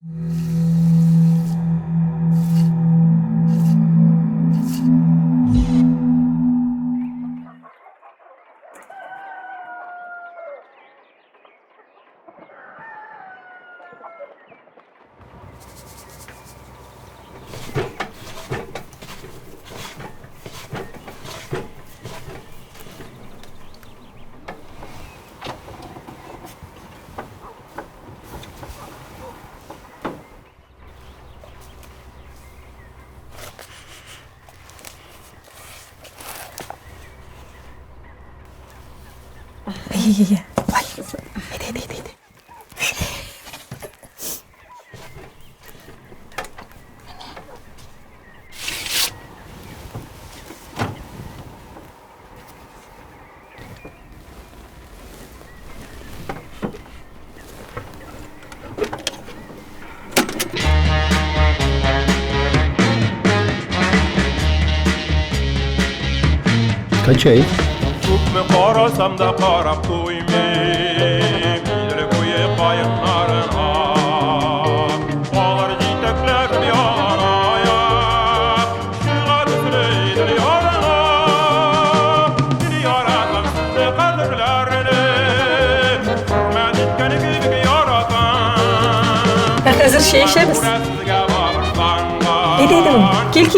Iya. Ini. Kachayı? Көпме қарасам да қарап қоймем, билік ойы қайынларына. Олар жетектеп яған аяқ, шығады сүрейді ярына. Сені яратам сізді қадірлеріне, мен еткен күйбік яратам. Hazır şey içeriz. Edelim. Gel.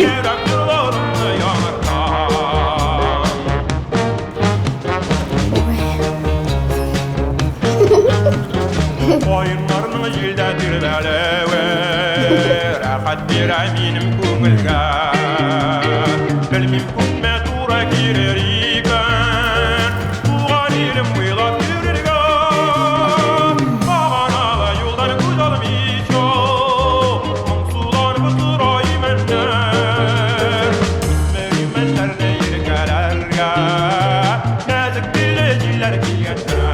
Oyunlarını yılda dirlelever, rahat bir eminim көңілге. Білмем көпме тура керер екен, туған елім ойлап жүрерген. Бағаналы жолдан көз алмайша, мұңсуланып тұрай мәндер. Мәнлеріне еркелерге, нәзік тілі жиллер келгендер.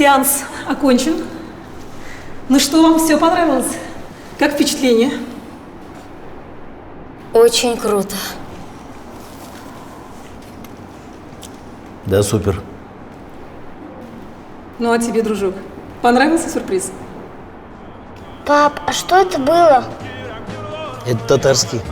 Сеанс окончен. Ну что, вам все понравилось? Как впечатление? Очень круто. Да, супер. Ну а тебе, дружок, понравился сюрприз? Пап, а что это было? Это татарский.